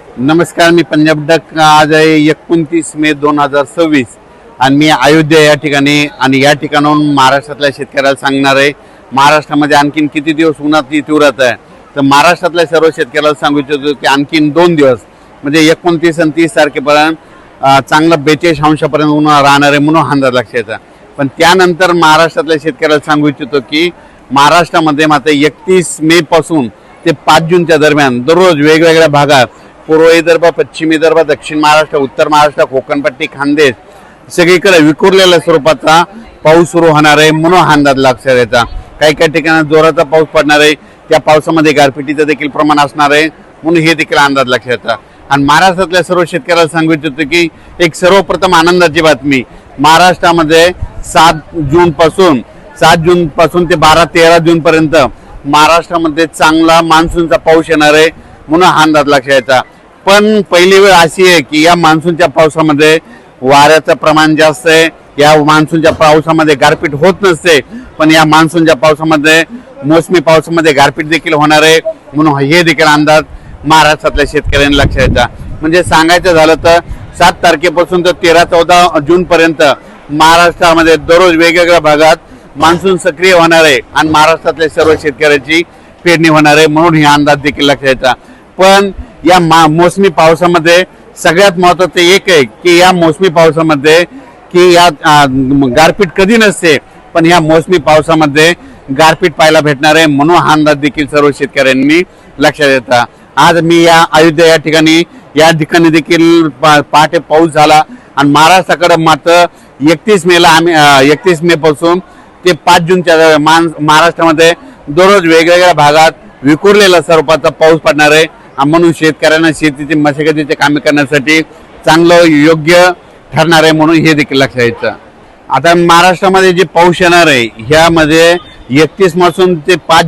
नमस्कार, मी पंजाब डक. आज आहे 29 मे 2026 आणि मी अयोध्या या ठिकाणी आणि या ठिकाणाहून महाराष्ट्रातल्या शेतकऱ्याला सांगणार आहे महाराष्ट्रामध्ये आणखीन किती दिवस उन्हाची तीव्रता आहे. तर महाराष्ट्रातल्या सर्व शेतकऱ्याला सांगू इच्छितो की आणखीन 2 दिवस म्हणजे 29 आणि 30 तारखेपर्यंत चांगलं 42 अंशापर्यंत उन्हाळा राहणार आहे म्हणून अंदाज लक्षात. पण त्यानंतर महाराष्ट्रातल्या शेतकऱ्याला सांगू इच्छितो की महाराष्ट्रामध्ये मात्र 31 मे पासून ते 5 जूनच्या दरम्यान दररोज वेगवेगळ्या भागात पूर्व विदर्भ, पश्चिम विदर्भ, दक्षिण महाराष्ट्र, उत्तर महाराष्ट्र, कोकणपट्टी, खानदेश सगळीकडे विखुरलेल्या स्वरूपाचा पाऊस सुरू होणार आहे म्हणून अंदाज लक्षात यायचा. काही काही ठिकाणी जोराचा पाऊस पडणार आहे, त्या पावसामध्ये गारपिटीचं देखील प्रमाण असणार आहे म्हणून हे देखील अंदाज लक्षात येतात. आणि महाराष्ट्रातल्या सर्व शेतकऱ्याला सांगू इच्छितो की एक सर्वप्रथम आनंदाची बातमी, महाराष्ट्रामध्ये 7 जून पासून ते 12-13 जून पर्यंत महाराष्ट्रामध्ये चांगला मान्सूनचा पाऊस येणार आहे म्हणून अंदाज लक्षात यायचा. पण पहिली वेळ अशी आहे की या मान्सूनच्या पावसामध्ये वाऱ्याचं प्रमाण जास्त आहे. या मान्सूनच्या पावसामध्ये गारपीट होत नसते, पण या मान्सूनच्या पावसामध्ये मोसमी पावसामध्ये गारपीट देखील होणार आहे म्हणून हे देखील अंदाज महाराष्ट्रातल्या शेतकऱ्यांनी लक्षात यायचा. म्हणजे सांगायचं झालं तर 7 तारखेपासून तर 13-14 जून पर्यंत महाराष्ट्रामध्ये दररोज वेगवेगळ्या भागात मान्सून सक्रिय होणार आहे आणि महाराष्ट्रातल्या सर्व शेतकऱ्याची पेरणी होणार आहे म्हणून हा अंदाज देखील लक्षात यायचा. पण या मोसमी पावसामध्ये सगळ्यात महत्त्वाचं एक आहे की या मोसमी पावसामध्ये की या गारपीट कधी नसते, पण या मोसमी पावसामध्ये गारपीट पाहायला भेटणार आहे म्हणून हा अंदाज देखील सर्व शेतकऱ्यांनी लक्षात येतात. आज मी या अयोध्या या ठिकाणी देखील पहाटे पाऊस झाला आणि महाराष्ट्राकडे मात्र 31 मे पासून ते 5 जूनच्या महाराष्ट्रामध्ये दररोज वेगवेगळ्या भागात विखुरलेल्या स्वरूपाचा पाऊस पडणार आहे म्हणून शेतकऱ्यांना शेतीची मशागतीचे कामे करण्यासाठी चांगलं योग्य ठरणार आहे म्हणून हे देखील लक्षात यायचं. आता महाराष्ट्रामध्ये जे पाऊस येणार आहे ह्यामध्ये 31 मे ते 5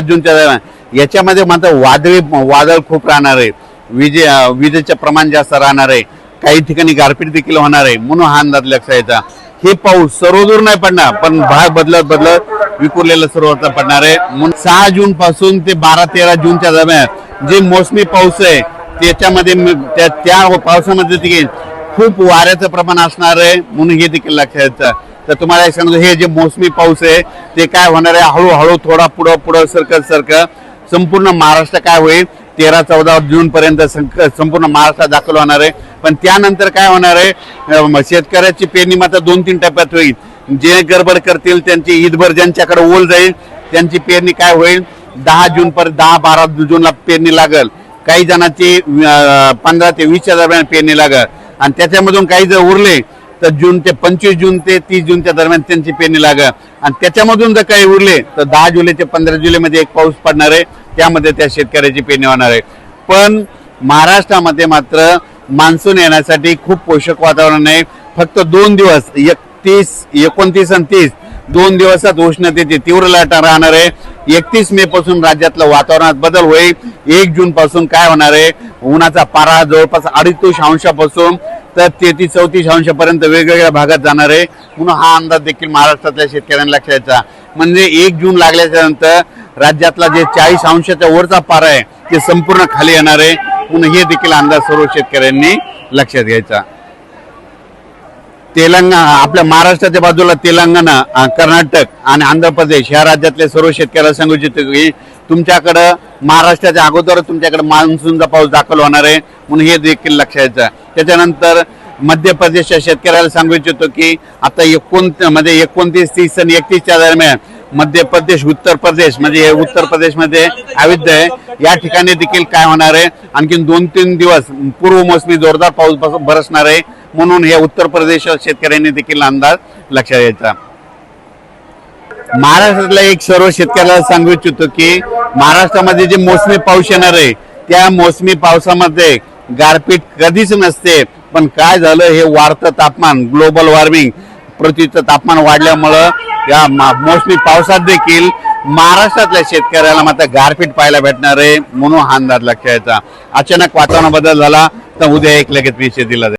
जूनच्या दरम्यान याच्यामध्ये मात्र वादळ खूप राहणार आहे, विजेचं प्रमाण जास्त राहणार आहे, काही ठिकाणी गारपीट देखील होणार आहे म्हणून हा अंदाज लक्षात यायचा. हे पाऊस सर्वदूर नाही पडणार, पण भाग बदलत विखुरलेलं सर्वत्र पडणार आहे. 6 जून पासून ते 12-13 जूनच्या दरम्यान जे मोसमी पाऊस आहे त्याच्यामध्ये त्या पावसामध्ये देखील खूप वाऱ्याचं प्रमाण असणार आहे म्हणून हे देखील लक्षात यायचं. तर तुम्हाला सांगतो हे जे मोसमी पाऊस आहे ते काय होणार आहे, हळूहळू थोडा पुढं सरकत संपूर्ण महाराष्ट्र काय होईल 13-14 जून पर्यंत संपूर्ण महाराष्ट्रात दाखल होणार आहे. पण त्यानंतर काय होणार आहे, शेतकऱ्याची पेरणी मात्र 2-3 टप्प्यात होईल. जे गडबड करतील त्यांची ईदभर ज्यांच्याकडे ओल जाईल त्यांची पेरणी काय होईल 10-12 जूनला पेरणी लागल. काही जणांची 15 ते 20 दरम्यान पेरणी लागल आणि त्याच्यामधून काही जर उरले तर 25 जून ते 30 जूनच्या दरम्यान त्यांची पेरणी लागल आणि त्याच्यामधून जर काही उरले तर 10 जुलै ते 15 जुलैमध्ये एक पाऊस पडणार आहे, त्यामध्ये त्या शेतकऱ्याची पेरणी होणार आहे. पण महाराष्ट्रामध्ये मात्र मान्सून येण्यासाठी खूप पोषक वातावरण आहे. फक्त 2 दिवस 29 आणि 30 2 दिवसात उष्णतेची तीव्र लाट राहणार आहे. 31 मे पासून राज्यातलं वातावरणात बदल होईल. 1 जून पासून काय होणार आहे, उन्हाचा पारा जवळपास 2.5 अंशापासून तर 33-34 अंशापर्यंत वेगवेगळ्या भागात जाणार आहे म्हणून हा अंदाज देखील महाराष्ट्रातल्या शेतकऱ्यांना लक्षात यायचा. म्हणजे 1 जून लागल्याच्या नंतर राज्यातला जे 40 अंशाच्या वरचा पारा आहे ते संपूर्ण खाली येणार आहे म्हणून हे देखील अंदाज सर्व शेतकऱ्यांनी लक्षात घ्यायचा. आपल्या महाराष्ट्राच्या बाजूला तेलंगणा, कर्नाटक आणि आंध्र प्रदेश ह्या राज्यातले सर्व शेतकऱ्याला सांगू इच्छितो की तुमच्याकडं महाराष्ट्राच्या अगोदर तुमच्याकडे मान्सूनचा पाऊस दाखल होणार आहे म्हणून हे देखील लक्षात यायचं. त्याच्यानंतर मध्य प्रदेशच्या शेतकऱ्याला सांगू इच्छितो की आता 29, 30 आणि 31च्या दरम्यान मध्य प्रदेश, उत्तर प्रदेश म्हणजे उत्तर प्रदेशमध्ये अयोध्या आहे या ठिकाणी देखील काय होणार आहे, आणखीन 2-3 दिवस पूर्व मोसमी जोरदार पाऊस बरसणार आहे म्हणून हे उत्तर प्रदेश शेतकऱ्यांनी देखील अंदाज लक्षात यायचा. महाराष्ट्रातल्या एक सर्व शेतकऱ्याला सांगू इच्छितो की महाराष्ट्रामध्ये जे मोसमी पाऊस येणार आहे त्या मोसमी पावसामध्ये गारपीट कधीच नसते, पण काय झालं हे वाढतं तापमान, ग्लोबल वॉर्मिंग, पृथ्वीचं तापमान वाढल्यामुळं या मोसमी पावसात देखील महाराष्ट्रातल्या शेतकऱ्याला मात्र गारपीट पाहायला भेटणार आहे म्हणून हा अंदाज लक्षात यायचा. अचानक वातावरण बदल झाला तर उद्या एक लगेच विषय दिला जाईल.